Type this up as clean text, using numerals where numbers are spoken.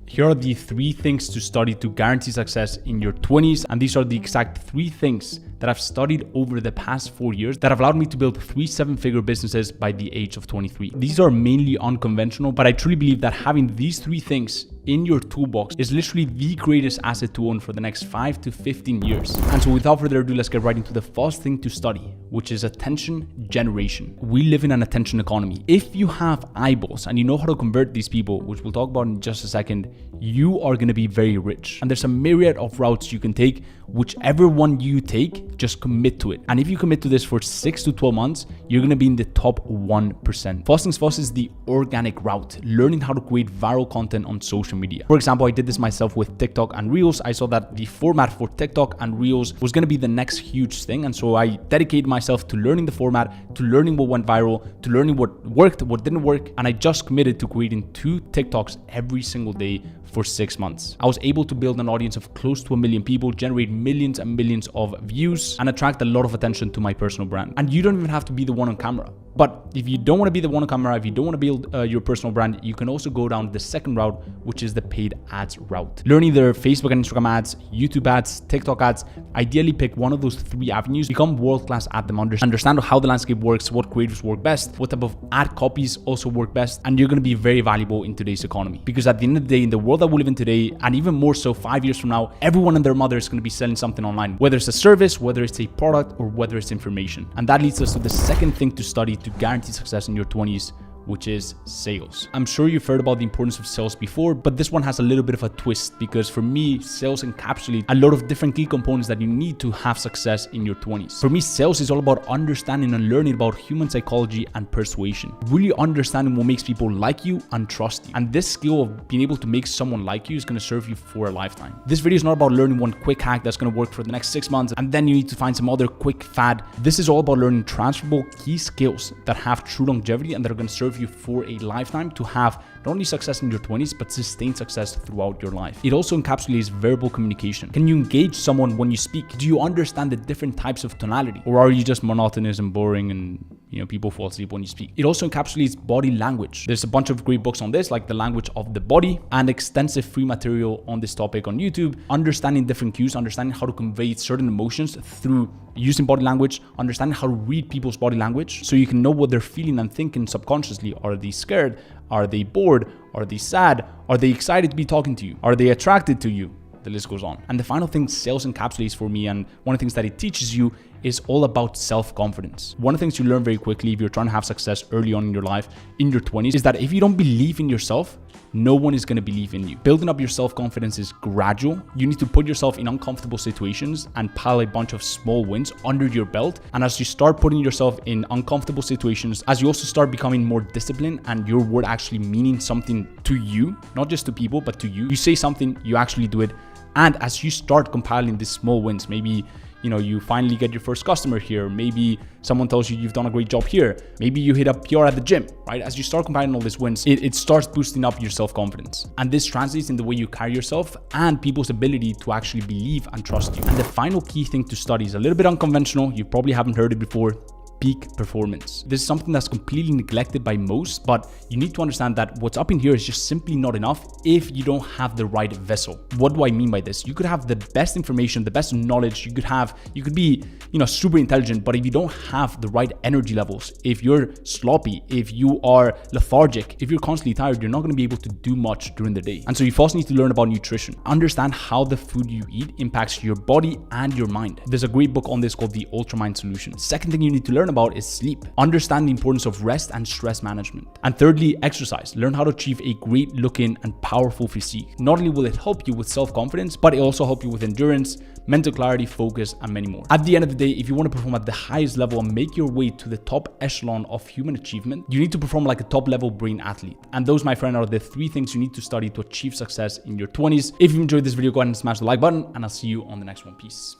Here are the 3 things to study to guarantee success in your 20s. And these are the exact 3 things that I've studied over the past 4 years that have allowed me to build 3 7-figure businesses by the age of 23. These are mainly unconventional, but I truly believe that having these 3 things in your toolbox is literally the greatest asset to own for the next 5 to 15 years. And so without further ado, let's get right into the first thing to study, which is attention generation. We live in an attention economy. If you have eyeballs and you know how to convert these people, which we'll talk about in just a second, you are going to be very rich. And there's a myriad of routes you can take. Whichever one you take, just commit to it. And if you commit to this for 6 to 12 months, you're going to be in the top 1%. First things first is the organic route, learning how to create viral content on social media. For example, I did this myself with TikTok and Reels. I saw that the format for TikTok and Reels was going to be the next huge thing. And so I dedicated myself to learning the format, to learning what went viral, to learning what worked, what didn't work. And I just committed to creating 2 TikToks every single day for 6 months. I was able to build an audience of close to 1 million people, generate millions and millions of views, and attract a lot of attention to my personal brand. And you don't even have to be the one on camera. But if you don't want to be the one on camera, if you don't want to build your personal brand, you can also go down the second route, which is the paid ads route. Learn either Facebook and Instagram ads, YouTube ads, TikTok ads. Ideally pick one of those 3 avenues, become world-class at them, understand how the landscape works, what creatives work best, what type of ad copies also work best, and you're going to be very valuable in today's economy. Because at the end of the day, in the world that we live in today, and even more so 5 years from now, everyone and their mother is going to be selling something online, whether it's a service, whether it's a product, or whether it's information. And that leads us to the second thing to study to guarantee success in your 20s, which is sales. I'm sure you've heard about the importance of sales before, but this one has a little bit of a twist because for me, sales encapsulate a lot of different key components that you need to have success in your 20s. For me, sales is all about understanding and learning about human psychology and persuasion, really understanding what makes people like you and trust you. And this skill of being able to make someone like you is going to serve you for a lifetime. This video is not about learning one quick hack that's going to work for the next 6 months and then you need to find some other quick fad. This is all about learning transferable key skills that have true longevity and that are going to serve you for a lifetime to have not only success in your 20s, but sustained success throughout your life. It also encapsulates verbal communication. Can you engage someone when you speak? Do you understand the different types of tonality? Or are you just monotonous and boring and people fall asleep when you speak? It also encapsulates body language. There's a bunch of great books on this, like The Language of the Body, and extensive free material on this topic on YouTube. Understanding different cues, understanding how to convey certain emotions through using body language, understanding how to read people's body language so you can know what they're feeling and thinking subconsciously. Are they scared? Are they bored? Are they sad? Are they excited to be talking to you? Are they attracted to you? The list goes on. And the final thing sales encapsulates for me, and one of the things that it teaches you, is all about self-confidence. One of the things you learn very quickly if you're trying to have success early on in your life, in your 20s, is that if you don't believe in yourself, no one is going to believe in you. Building up your self-confidence is gradual. You need to put yourself in uncomfortable situations and pile a bunch of small wins under your belt. And as you start putting yourself in uncomfortable situations, as you also start becoming more disciplined and your word actually meaning something to you, not just to people, but to you, you say something, you actually do it. And as you start compiling these small wins, maybe you finally get your first customer here. Maybe someone tells you you've done a great job here. Maybe you hit up PR at the gym, right? As you start compiling all these wins, it starts boosting up your self-confidence. And this translates in the way you carry yourself and people's ability to actually believe and trust you. And the final key thing to study is a little bit unconventional. You probably haven't heard it before. Peak performance. This is something that's completely neglected by most, but you need to understand that what's up in here is just simply not enough if you don't have the right vessel. What do I mean by this? You could have the best information, the best knowledge, you could be, super intelligent, but if you don't have the right energy levels, if you're sloppy, if you are lethargic, if you're constantly tired, you're not going to be able to do much during the day. And so you first need to learn about nutrition. Understand how the food you eat impacts your body and your mind. There's a great book on this called The Ultramind Solution. Second thing you need to learn about is sleep. Understand the importance of rest and stress management. And thirdly, exercise. Learn how to achieve a great looking and powerful physique. Not only will it help you with self-confidence, but it also help you with endurance, mental clarity, focus, and many more. At the end of the day, if you want to perform at the highest level and make your way to the top echelon of human achievement, you need to perform like a top level brain athlete. And those, my friend, are the 3 things you need to study to achieve success in your 20s. If you enjoyed this video, go ahead and smash the like button, and I'll see you on the next one. Peace.